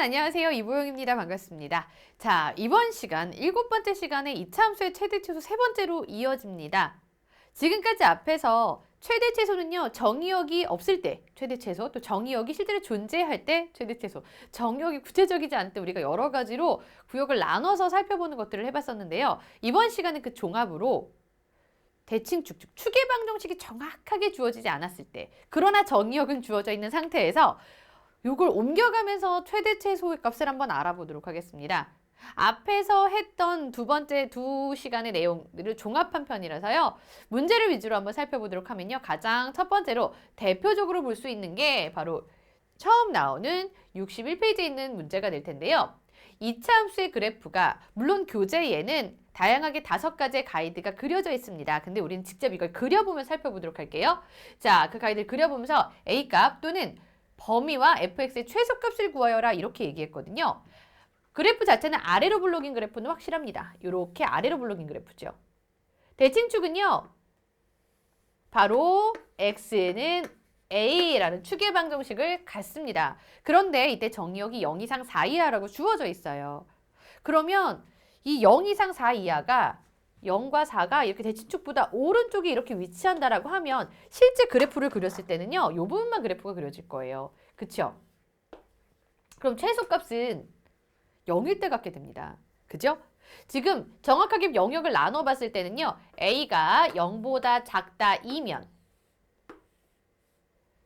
안녕하세요. 이보영입니다. 반갑습니다. 자, 이번 시간 7번째 시간에 이차함수의 최대최소 세 번째로 이어집니다. 지금까지 앞에서 최대최소는요, 정의역이 없을 때 최대최소, 또 정의역이 실제로 존재할 때 최대최소, 정의역이 구체적이지 않을 때 우리가 여러 가지로 구역을 나눠서 살펴보는 것들을 해봤었는데요. 이번 시간은 그 종합으로 대칭축, 즉 추계방정식이 정확하게 주어지지 않았을 때, 그러나 정의역은 주어져 있는 상태에서 요걸 옮겨가면서 최대 최소의 값을 한번 알아보도록 하겠습니다. 앞에서 했던 두 시간의 내용들을 종합한 편이라서요. 문제를 위주로 한번 살펴보도록 하면요. 가장 첫 번째로 대표적으로 볼 수 있는 게 바로 처음 나오는 61페이지에 있는 문제가 될 텐데요. 이차함수의 그래프가 물론 교재에는 다양하게 5가지의 가이드가 그려져 있습니다. 근데 우리는 직접 이걸 그려보면 살펴보도록 할게요. 자, 그 가이드를 그려보면서 A값 또는 범위와 fx의 최소값을 구하여라 이렇게 얘기했거든요. 그래프 자체는 아래로 블록인 그래프는 확실합니다. 이렇게 아래로 블록인 그래프죠. 대칭축은요. 바로 x는 a라는 추계방정식을 갖습니다. 그런데 이때 정의역이 0 이상 4 이하라고 주어져 있어요. 그러면 이 0 이상 4 이하가 0과 4가 이렇게 대칭축보다 오른쪽에 이렇게 위치한다라고 하면 실제 그래프를 그렸을 때는요. 이 부분만 그래프가 그려질 거예요. 그쵸? 그럼 최소값은 0일 때 갖게 됩니다. 그죠? 지금 정확하게 영역을 나눠봤을 때는요. A가 0보다 작다 2면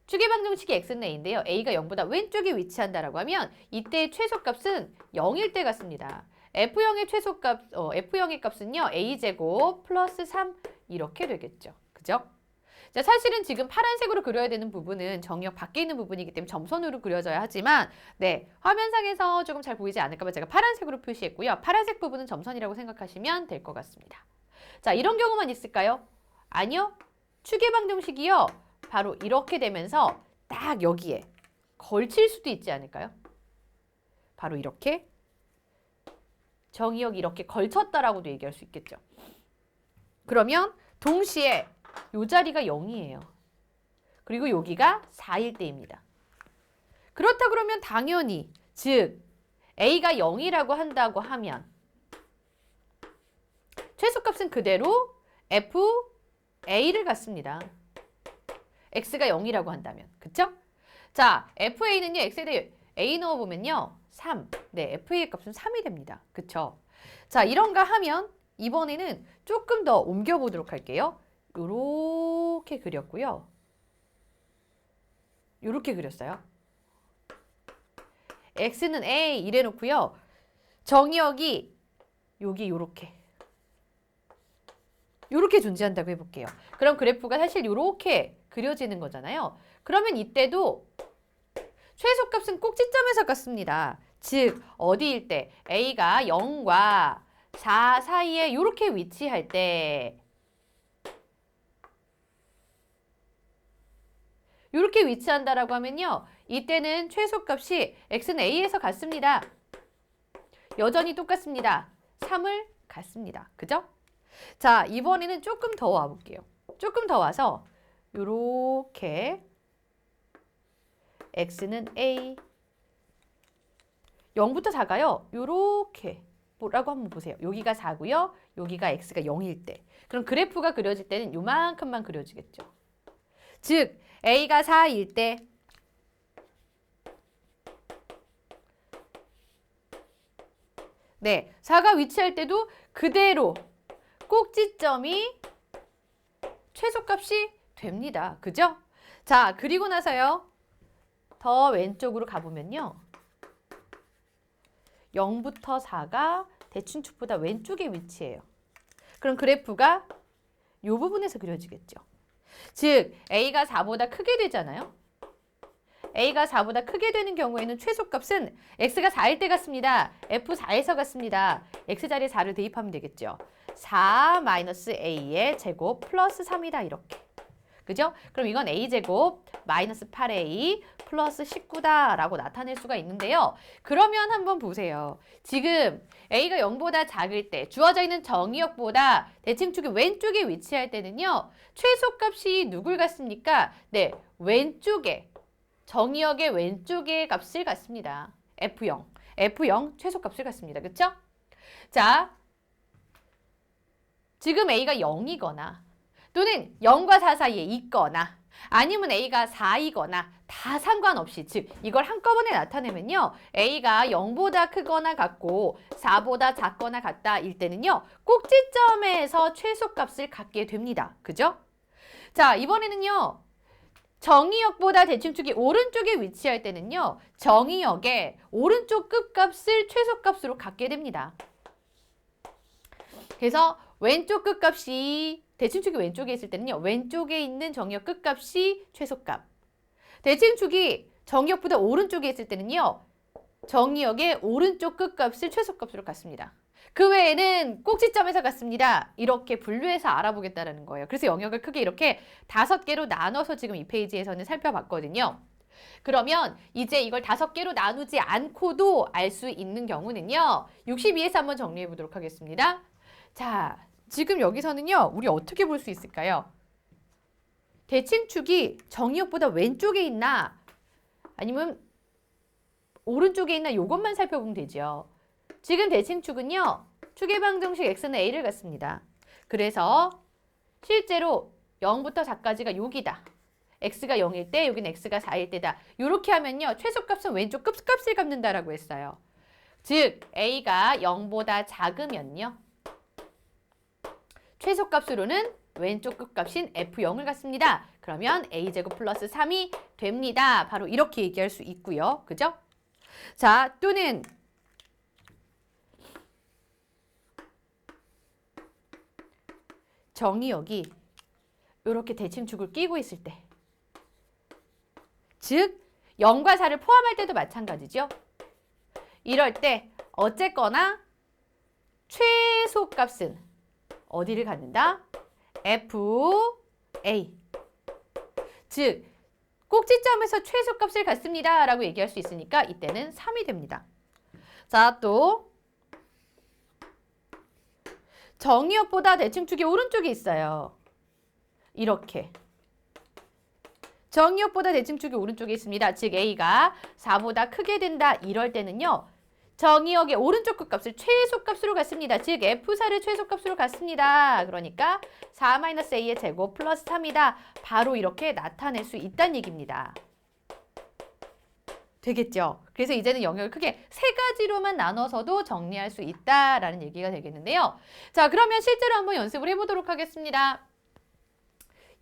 추계방정식이 x는 a인데요. A가 0보다 왼쪽에 위치한다라고 하면 이때 최소값은 0일 때 같습니다. F0의 최소값, F0의 값은요, A제곱 플러스 3 이렇게 되겠죠. 그죠? 자, 사실은 지금 파란색으로 그려야 되는 부분은 정의역 밖에 있는 부분이기 때문에 점선으로 그려져야 하지만, 네, 화면상에서 조금 잘 보이지 않을까 봐 제가 파란색으로 표시했고요. 파란색 부분은 점선이라고 생각하시면 될 것 같습니다. 자, 이런 경우만 있을까요? 아니요. 추계방정식이요. 바로 이렇게 되면서 딱 여기에 걸칠 수도 있지 않을까요? 바로 이렇게. 정의역이 이렇게 걸쳤다라고도 얘기할 수 있겠죠. 그러면 동시에 이 자리가 0이에요. 그리고 여기가 4일 때입니다. 그렇다 그러면 당연히 즉 A가 0이라고 한다고 하면 최소값은 그대로 FA를 갖습니다. X가 0이라고 한다면. 그쵸? 자, FA는요. X에 대해 A 넣어보면요. 3. 네, FA의 값은 3이 됩니다. 그쵸? 자, 이런가 하면 이번에는 조금 더 옮겨보도록 할게요. 요렇게 그렸고요. 요렇게 그렸어요. X는 A 이래 놓고요. 정의역이 여기 요렇게 존재한다고 해볼게요. 그럼 그래프가 사실 요렇게 그려지는 거잖아요. 그러면 이때도 최소값은 꼭지점에서 같습니다. 즉 어디일 때 A가 0과 4 사이에 이렇게 위치할 때 이렇게 위치한다라고 하면요. 이때는 최소값이 x는 a에서 같습니다. 여전히 똑같습니다. 3을 갖습니다. 그죠? 자, 이번에는 조금 더 와볼게요. 조금 더 와서 이렇게 x는 a 0부터 4가요. 요렇게 뭐라고 한번 보세요. 여기가 4고요. 여기가 x가 0일 때. 그럼 그래프가 그려질 때는 요만큼만 그려지겠죠. 즉 a가 4일 때 네, 4가 위치할 때도 그대로 꼭지점이 최소값이 됩니다. 그죠? 자, 그리고 나서요. 더 왼쪽으로 가보면요. 0부터 4가 대칭축보다 왼쪽에 위치해요. 그럼 그래프가 이 부분에서 그려지겠죠. 즉 A가 4보다 크게 되잖아요. A가 4보다 크게 되는 경우에는 최소값은 X가 4일 때 같습니다. F4에서 같습니다. X 자리에 4를 대입하면 되겠죠. 4-A의 제곱 플러스 3이다 이렇게. 그죠? 그럼 이건 A제곱 마이너스 8A 플러스 19다라고 나타낼 수가 있는데요. 그러면 한번 보세요. 지금 A가 0보다 작을 때 주어져 있는 정의역보다 대칭축이 왼쪽에 위치할 때는요. 최소값이 누굴 갖습니까? 네, 왼쪽에 정의역의 왼쪽의 값을 갖습니다. F0. F0 최소값을 갖습니다. 그쵸? 자, 지금 A가 0이거나 또는 0과 4 사이에 있거나 아니면 A가 4이거나 다 상관없이 즉 이걸 한꺼번에 나타내면요. A가 0보다 크거나 같고 4보다 작거나 같다 일 때는요. 꼭지점에서 최소값을 갖게 됩니다. 그죠? 자, 이번에는요. 정의역보다 대칭축이 오른쪽에 위치할 때는요. 정의역의 오른쪽 끝값을 최소값으로 갖게 됩니다. 그래서 왼쪽 끝값이 대칭축이 왼쪽에 있을 때는요. 왼쪽에 있는 정의역 끝값이 최소값. 대칭축이 정의역보다 오른쪽에 있을 때는요. 정의역의 오른쪽 끝값을 최소값으로 갖습니다. 그 외에는 꼭지점에서 갖습니다. 이렇게 분류해서 알아보겠다는 거예요. 그래서 영역을 크게 이렇게 5개로 나눠서 지금 이 페이지에서는 살펴봤거든요. 그러면 이제 이걸 5개로 나누지 않고도 알 수 있는 경우는요. 62에서 한번 정리해 보도록 하겠습니다. 자, 지금 여기서는요. 우리 어떻게 볼 수 있을까요? 대칭축이 정의역보다 왼쪽에 있나 아니면 오른쪽에 있나 이것만 살펴보면 되죠. 지금 대칭축은요. 축의 방정식 x는 a를 갖습니다. 그래서 실제로 0부터 4까지가 여기다. x가 0일 때 여기는 x가 4일 때다. 이렇게 하면요. 최소값은 왼쪽 끝값을 갚는다라고 했어요. 즉 a가 0보다 작으면요. 최소값으로는 왼쪽 끝값인 F0을 갖습니다. 그러면 A제곱 플러스 3이 됩니다. 바로 이렇게 얘기할 수 있고요. 그죠? 자, 또는 정의역이 이렇게 대칭축을 끼고 있을 때 즉 0과 4를 포함할 때도 마찬가지죠. 이럴 때 어쨌거나 최소값은 어디를 갖는다? FA. 즉 꼭지점에서 최소값을 갖습니다. 라고 얘기할 수 있으니까 이때는 3이 됩니다. 자, 또 정의역보다 대칭축이 오른쪽에 있어요. 이렇게. 정의역보다 대칭축이 오른쪽에 있습니다. 즉 A가 4보다 크게 된다. 이럴 때는요. 정의역의 오른쪽 끝값을 최소값으로 갖습니다. 즉 F4를 최소값으로 갖습니다. 그러니까 4-A의 제곱 플러스 3이다. 바로 이렇게 나타낼 수 있다는 얘기입니다. 되겠죠? 그래서 이제는 영역을 크게 3가지로만 나눠서도 정리할 수 있다라는 얘기가 되겠는데요. 자, 그러면 실제로 한번 연습을 해보도록 하겠습니다.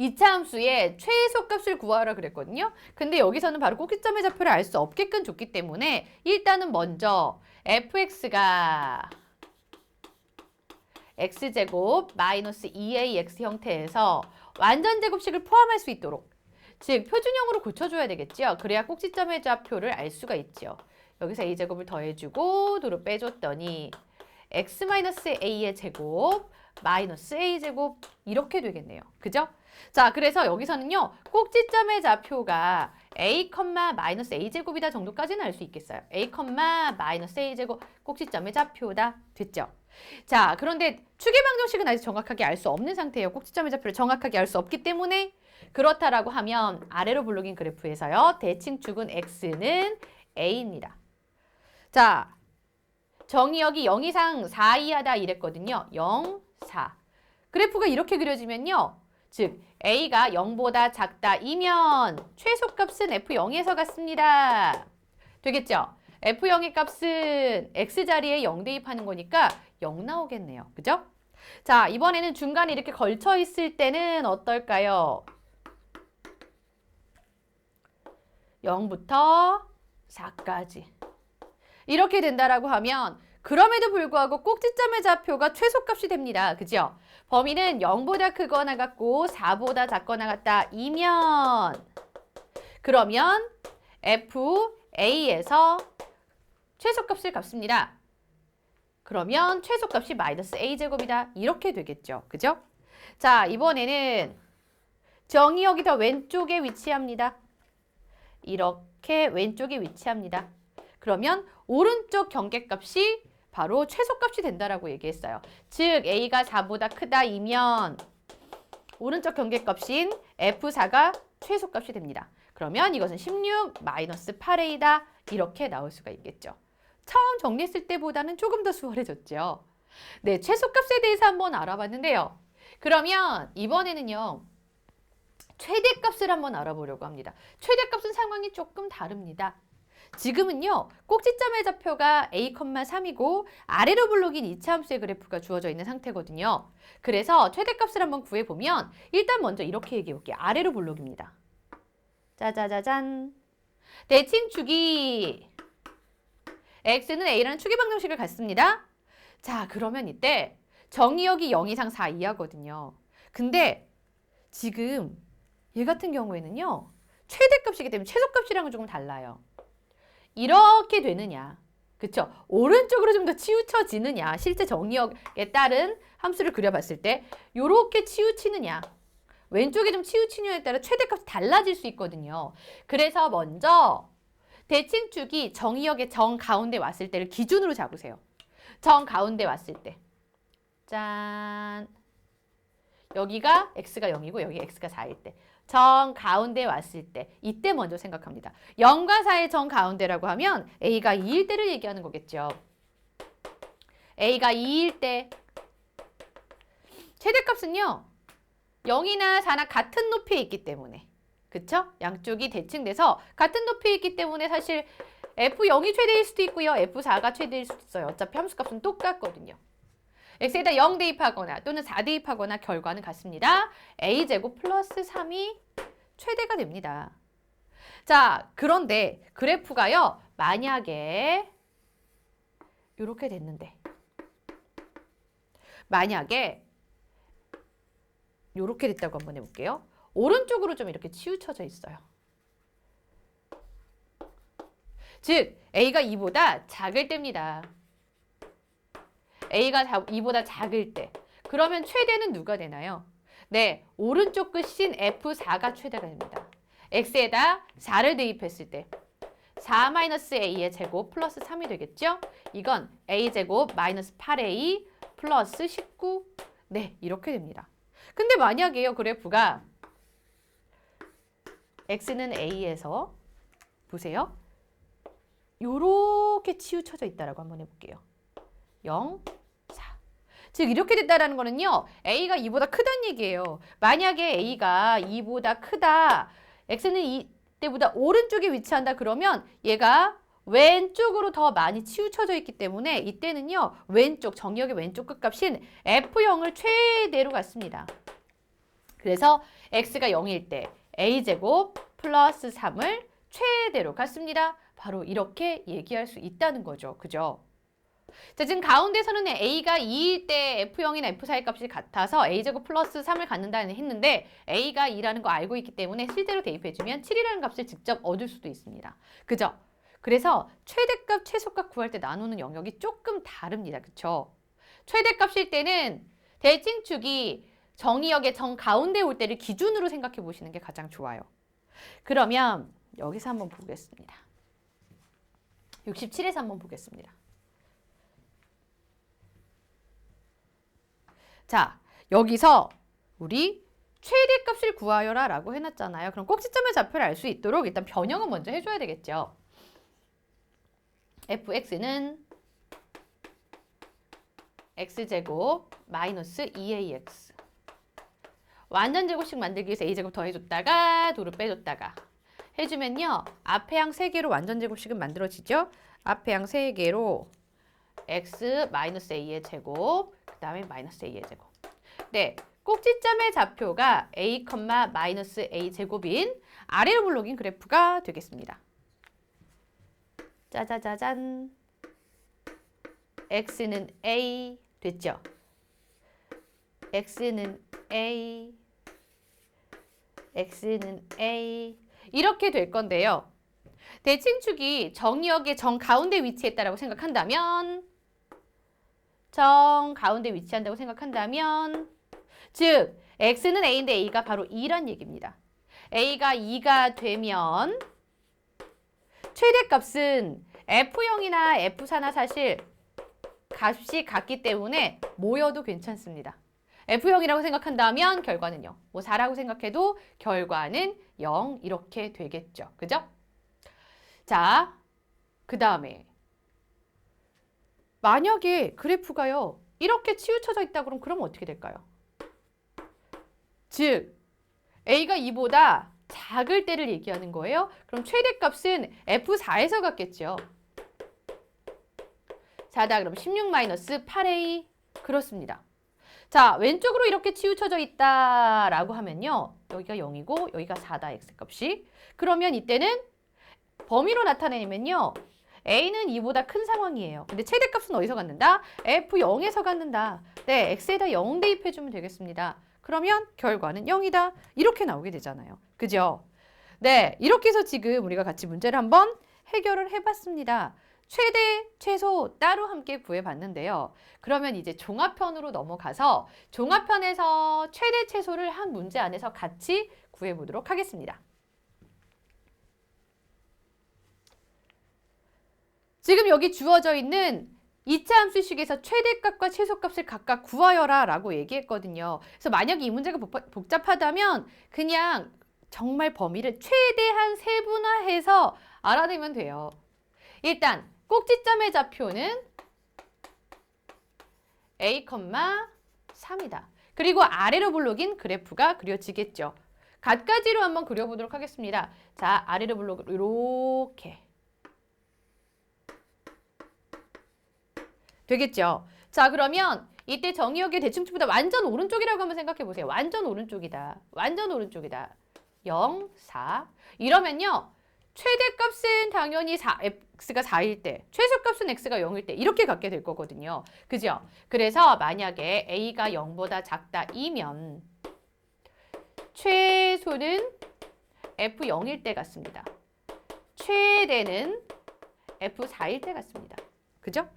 2차 함수의 최소값을 구하라 그랬거든요. 근데 여기서는 바로 꼭지점의 좌표를 알 수 없게끔 줬기 때문에 일단은 먼저 fx가 x제곱 마이너스 2ax 형태에서 완전 제곱식을 포함할 수 있도록 즉 표준형으로 고쳐줘야 되겠죠. 그래야 꼭지점의 좌표를 알 수가 있죠. 여기서 a제곱을 더해주고 도로 빼줬더니 x 마이너스 a의 제곱 마이너스 a제곱 이렇게 되겠네요. 그죠? 자, 그래서 여기서는요. 꼭지점의 좌표가 a, 마이너스 a제곱이다 정도까지는 알 수 있겠어요. a, 마이너스 a제곱 꼭지점의 좌표다. 됐죠? 자, 그런데 축의 방정식은 아직 정확하게 알 수 없는 상태예요. 꼭지점의 좌표를 정확하게 알 수 없기 때문에 그렇다라고 하면 아래로 블록인 그래프에서요. 대칭축은 x는 a입니다. 자, 정의역이 0 이상 4 이하다 이랬거든요. 0, 4. 그래프가 이렇게 그려지면요. 즉 A가 0보다 작다 이면 최소값은 F0에서 같습니다. 되겠죠? F0의 값은 X자리에 0 대입하는 거니까 0 나오겠네요. 그죠? 자, 이번에는 중간에 이렇게 걸쳐 있을 때는 어떨까요? 0부터 4까지. 이렇게 된다라고 하면 그럼에도 불구하고 꼭지점의 좌표가 최소값이 됩니다. 그죠? 범위는 0보다 크거나 같고 4보다 작거나 같다 이면 그러면 FA에서 최소값을 값습니다. 그러면 최소값이 마이너스 A제곱이다. 이렇게 되겠죠. 그죠? 자, 이번에는 정의역이 더 왼쪽에 위치합니다. 이렇게 왼쪽에 위치합니다. 그러면 오른쪽 경계값이 바로 최소값이 된다라고 얘기했어요. 즉 A가 4보다 크다 이면 오른쪽 경계값인 F4가 최소값이 됩니다. 그러면 이것은 16 마이너스 8A다 이렇게 나올 수가 있겠죠. 처음 정리했을 때보다는 조금 더 수월해졌죠. 네, 최소값에 대해서 한번 알아봤는데요. 그러면 이번에는요. 최대값을 한번 알아보려고 합니다. 최대값은 상황이 조금 다릅니다. 지금은요. 꼭지점의 좌표가 a,3이고 아래로 블록인 이차함수의 그래프가 주어져 있는 상태거든요. 그래서 최대값을 한번 구해보면 일단 먼저 이렇게 얘기해볼게요. 아래로 블록입니다. 짜자자잔. 대칭축이 x는 a라는 추계 방정식을 갖습니다. 자, 그러면 이때 정의역이 0 이상 4 이하거든요. 근데 지금 얘 같은 경우에는요. 최대값이기 때문에 최소값이랑은 조금 달라요. 이렇게 되느냐. 그쵸? 오른쪽으로 좀 더 치우쳐지느냐. 실제 정의역에 따른 함수를 그려봤을 때 이렇게 치우치느냐. 왼쪽에 좀 치우치느냐에 따라 최대값이 달라질 수 있거든요. 그래서 먼저 대칭축이 정의역의 정 가운데 왔을 때를 기준으로 잡으세요. 정 가운데 왔을 때. 짠. 여기가 x가 0이고 여기 x가 4일 때. 정 가운데 왔을 때. 이때 먼저 생각합니다. 0과 4의 정 가운데라고 하면 a가 2일 때를 얘기하는 거겠죠. a가 2일 때. 최대값은요. 0이나 4나 같은 높이에 있기 때문에. 그쵸? 양쪽이 대칭돼서 같은 높이에 있기 때문에 사실 f0이 최대일 수도 있고요. f4가 최대일 수도 있어요. 어차피 함수값은 똑같거든요. x에다 0 대입하거나 또는 4 대입하거나 결과는 같습니다. a제곱 플러스 3이 최대가 됩니다. 자, 그런데 그래프가요. 만약에 이렇게 됐는데 만약에 이렇게 됐다고 한번 해볼게요. 오른쪽으로 좀 이렇게 치우쳐져 있어요. 즉, a가 2보다 작을 때입니다. a가 2보다 작을 때. 그러면 최대는 누가 되나요? 네, 오른쪽 끝인 F4가 최대가 됩니다. x에다 4를 대입했을 때 4-a의 제곱 플러스 3이 되겠죠? 이건 a제곱 마이너스 8a 플러스 19. 네, 이렇게 됩니다. 근데 만약에요, 그래프가 x는 a에서 보세요. 요렇게 치우쳐져 있다라고 한번 해볼게요. 0, 4. 즉 이렇게 됐다라는 거는요. a가 2보다 크다는 얘기예요. 만약에 a가 2보다 크다. x는 2때보다 오른쪽에 위치한다 그러면 얘가 왼쪽으로 더 많이 치우쳐져 있기 때문에 이때는요. 왼쪽, 정의역의 왼쪽 끝값인 f0을 최대로 갖습니다. 그래서 x가 0일 때 a제곱 플러스 3을 최대로 갖습니다. 바로 이렇게 얘기할 수 있다는 거죠. 그죠? 자, 지금 가운데서는 a가 2일 때 f0이나 f4의 값이 같아서 a제곱 플러스 3을 갖는다는 했는데 a가 2라는 거 알고 있기 때문에 실제로 대입해주면 7이라는 값을 직접 얻을 수도 있습니다. 그죠? 그래서 최대값, 최소값 구할 때 나누는 영역이 조금 다릅니다. 그쵸? 최대값일 때는 대칭축이 정의역의 정 가운데 올 때를 기준으로 생각해 보시는 게 가장 좋아요. 그러면 여기서 한번 보겠습니다. 67에서 한번 보겠습니다. 자, 여기서 우리 최대값을 구하여라 라고 해놨잖아요. 그럼 꼭지점의 좌표를 알 수 있도록 일단 변형은 먼저 해줘야 되겠죠. fx는 x제곱 마이너스 2ax 완전 제곱식 만들기 위해서 a제곱 더해줬다가 도를 빼줬다가 해주면요. 앞에 항 3개로 완전 제곱식은 만들어지죠. 앞에 항 3개로 x 마이너스 a의 제곱 그 다음에 마이너스 a의 제곱. 네, 꼭지점의 좌표가 a, 마이너스 a 제곱인 아래로 블록인 그래프가 되겠습니다. 짜자자잔. x는 a 됐죠? x는 a, x는 a 이렇게 될 건데요. 대칭축이 정의역의 정 가운데 위치했다라고 생각한다면 정 가운데 위치한다고 생각한다면 즉 x는 a인데 a가 바로 2란 얘기입니다. a가 2가 되면 최대값은 f0이나 f4나 사실 값이 같기 때문에 모여도 괜찮습니다. f0이라고 생각한다면 결과는요. 뭐 4라고 생각해도 결과는 0 이렇게 되겠죠. 그죠? 자, 그 다음에 만약에 그래프가요, 이렇게 치우쳐져 있다 그러면 어떻게 될까요? 즉, A가 2보다 작을 때를 얘기하는 거예요. 그럼 최대값은 F4에서 같겠죠. 자다 그럼 16-8A 그렇습니다. 자, 왼쪽으로 이렇게 치우쳐져 있다라고 하면요. 여기가 0이고 여기가 4다, X값이. 그러면 이때는 범위로 나타내면요. A는 2보다 큰 상황이에요. 근데 최대값은 어디서 갖는다? F0에서 갖는다. 네, X에다 0 대입해주면 되겠습니다. 그러면 결과는 0이다. 이렇게 나오게 되잖아요. 그죠? 네, 이렇게 해서 지금 우리가 같이 문제를 한번 해결을 해봤습니다. 최대, 최소 따로 함께 구해봤는데요. 그러면 이제 종합편으로 넘어가서 종합편에서 최대, 최소를 한 문제 안에서 같이 구해보도록 하겠습니다. 지금 여기 주어져 있는 이차 함수식에서 최대값과 최소값을 각각 구하여라 라고 얘기했거든요. 그래서 만약에 이 문제가 복잡하다면 그냥 정말 범위를 최대한 세분화해서 알아내면 돼요. 일단 꼭지점의 좌표는 A, 3이다. 그리고 아래로 블록인 그래프가 그려지겠죠. 갖가지로 한번 그려보도록 하겠습니다. 자, 아래로 블록으로 이렇게 되겠죠. 자, 그러면 이때 정의역의 대칭축보다 완전 오른쪽이라고 한번 생각해 보세요. 완전 오른쪽이다. 완전 오른쪽이다. 0, 4. 이러면요. 최대값은 당연히 x가 4일 때, 최소값은 x가 0일 때 이렇게 갖게 될 거거든요. 그죠? 그래서 만약에 a가 0보다 작다 이면 최소는 f0일 때 같습니다. 최대는 f4일 때 같습니다. 그죠?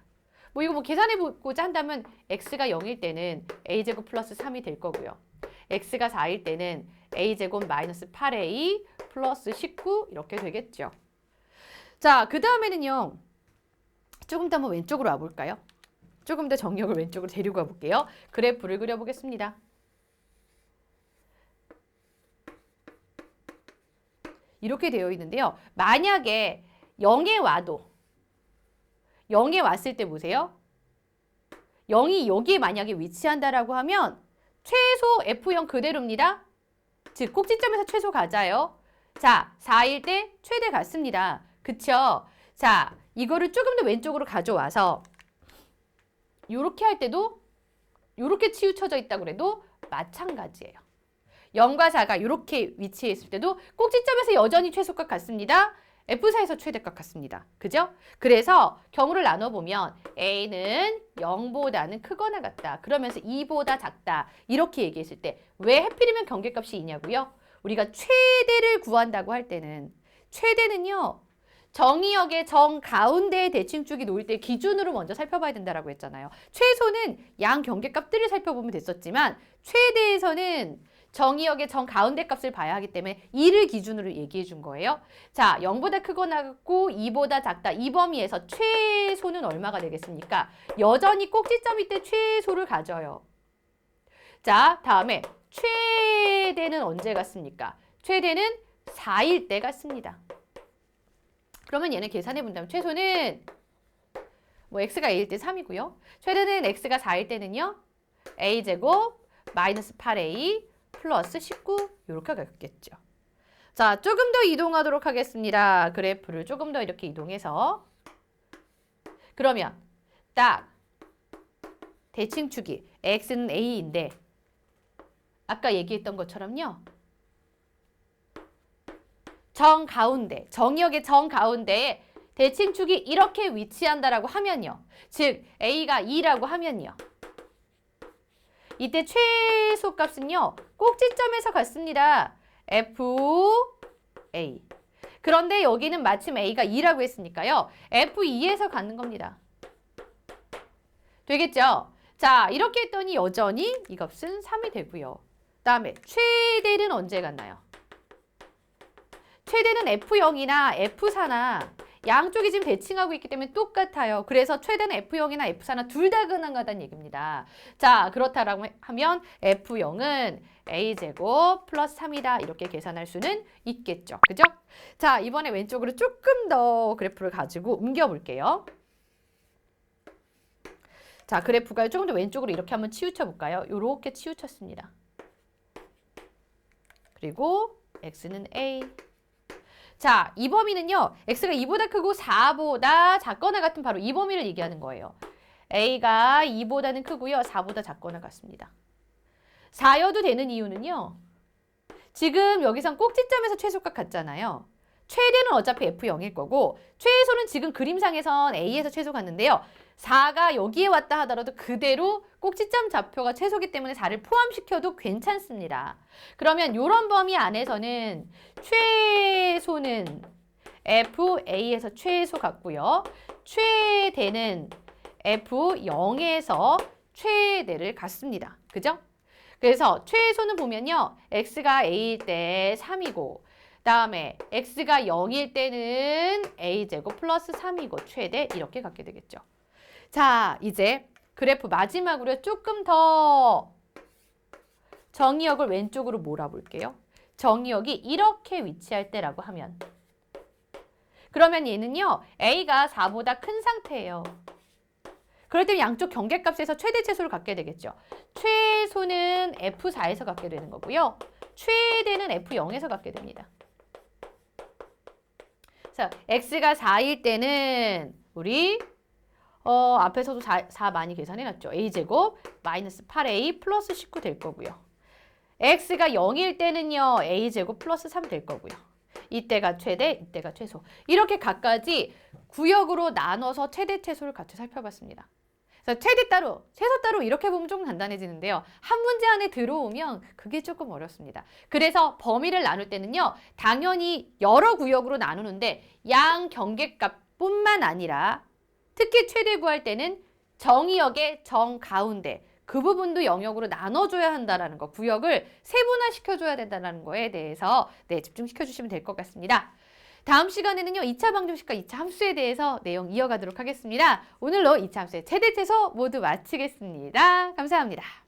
뭐 이거 뭐 계산해 보고자 한다면 x가 0일 때는 a제곱 플러스 3이 될 거고요. x가 4일 때는 a제곱 마이너스 8a 플러스 19 이렇게 되겠죠. 자, 그 다음에는요. 조금 더 한번 왼쪽으로 와볼까요? 조금 더 정역을 왼쪽으로 데리고 와볼게요. 그래프를 그려보겠습니다. 이렇게 되어 있는데요. 만약에 0에 와도 0에 왔을 때 보세요. 0이 여기에 만약에 위치한다라고 하면 최소 F0 그대로입니다. 즉 꼭지점에서 최소 가자요. 자, 4일 때 최대 같습니다. 그쵸? 자, 이거를 조금 더 왼쪽으로 가져와서 이렇게 할 때도 이렇게 치우쳐져 있다고 그래도 마찬가지예요. 0과 4가 이렇게 위치해 있을 때도 꼭지점에서 여전히 최소값 같습니다. F4에서 최대값 같습니다. 그죠? 그래서 경우를 나눠보면 A는 0보다는 크거나 같다. 그러면서 2보다 작다. 이렇게 얘기했을 때 왜 하필이면 경계값이 2냐고요? 우리가 최대를 구한다고 할 때는 최대는요. 정의역의 정가운데의 대칭축이 놓일 때 기준으로 먼저 살펴봐야 된다고 했잖아요. 최소는 양 경계값들을 살펴보면 됐었지만 최대에서는 정의역의 정가운데 값을 봐야 하기 때문에 2를 기준으로 얘기해 준 거예요. 자, 0보다 크거나 같고 2보다 작다. 이 범위에서 최소는 얼마가 되겠습니까? 여전히 꼭지점일 때 최소를 가져요. 자, 다음에 최대는 언제 같습니까? 최대는 4일 때 같습니다. 그러면 얘는 계산해 본다면 최소는 뭐 x가 a일 때 3이고요. 최대는 x가 4일 때는요. a제곱 마이너스 8a 플러스 19 이렇게 가겠죠. 자, 조금 더 이동하도록 하겠습니다. 그래프를 조금 더 이렇게 이동해서 그러면 딱 대칭축이 x는 a인데 아까 얘기했던 것처럼요. 정가운데, 정역의 정가운데에 대칭축이 이렇게 위치한다라고 하면요. 즉 a가 2라고 하면요. 이때 최소값은요. 꼭지점에서 같습니다. FA. 그런데 여기는 마침 A가 2라고 했으니까요. F2에서 갖는 겁니다. 되겠죠? 자, 이렇게 했더니 여전히 이 값은 3이 되고요. 다음에 최대는 언제 같나요? 최대는 F0이나 F4나 양쪽이 지금 대칭하고 있기 때문에 똑같아요. 그래서 최대는 F0이나 F4나 둘 다 가능하다는 얘기입니다. 자, 그렇다라고 하면 F0은 A제곱 플러스 3이다. 이렇게 계산할 수는 있겠죠. 그죠? 자, 이번에 왼쪽으로 조금 더 그래프를 가지고 옮겨 볼게요. 자, 그래프가 조금 더 왼쪽으로 이렇게 한번 치우쳐 볼까요? 요렇게 치우쳤습니다. 그리고 x는 a. 자, 이 범위는요. x가 2보다 크고 4보다 작거나 같은 바로 이 범위를 얘기하는 거예요. a가 2보다는 크고요. 4보다 작거나 같습니다. 4여도 되는 이유는요. 지금 여기선 꼭지점에서 최소값 같잖아요. 최대는 어차피 f0일 거고 최소는 지금 그림상에선 a에서 최소 같는데요. 4가 여기에 왔다 하더라도 그대로 꼭지점 좌표가 최소기 때문에 4를 포함시켜도 괜찮습니다. 그러면 이런 범위 안에서는 최소는 FA에서 최소 같고요. 최대는 F0에서 최대를 갖습니다. 그죠? 그래서 최소는 보면요. x가 a일 때 3이고 다음에 x가 0일 때는 a제곱 플러스 3이고 최대 이렇게 갖게 되겠죠. 자, 이제 그래프 마지막으로 조금 더 정의역을 왼쪽으로 몰아볼게요. 정의역이 이렇게 위치할 때라고 하면 그러면 얘는요. a가 4보다 큰 상태예요. 그럴 때는 양쪽 경계값에서 최대 최소를 갖게 되겠죠. 최소는 F4에서 갖게 되는 거고요. 최대는 F0에서 갖게 됩니다. 자, x가 4일 때는 우리 앞에서도 4 많이 계산해놨죠. a제곱 마이너스 8a 플러스 19 될 거고요. x가 0일 때는요. a제곱 플러스 3 될 거고요. 이때가 최대, 이때가 최소. 이렇게 각가지 구역으로 나눠서 최대, 최소를 같이 살펴봤습니다. 그래서 최대 따로, 최소 따로 이렇게 보면 조금 간단해지는데요. 한 문제 안에 들어오면 그게 조금 어렵습니다. 그래서 범위를 나눌 때는요. 당연히 여러 구역으로 나누는데 양 경계값뿐만 아니라 특히 최대 구할 때는 정의역의 정 가운데 그 부분도 영역으로 나눠줘야 한다는 거, 구역을 세분화시켜줘야 된다는 거에 대해서 집중시켜주시면 될 것 같습니다. 다음 시간에는요. 2차 방정식과 2차 함수에 대해서 내용 이어가도록 하겠습니다. 오늘로 2차 함수의 최대 최소 모두 마치겠습니다. 감사합니다.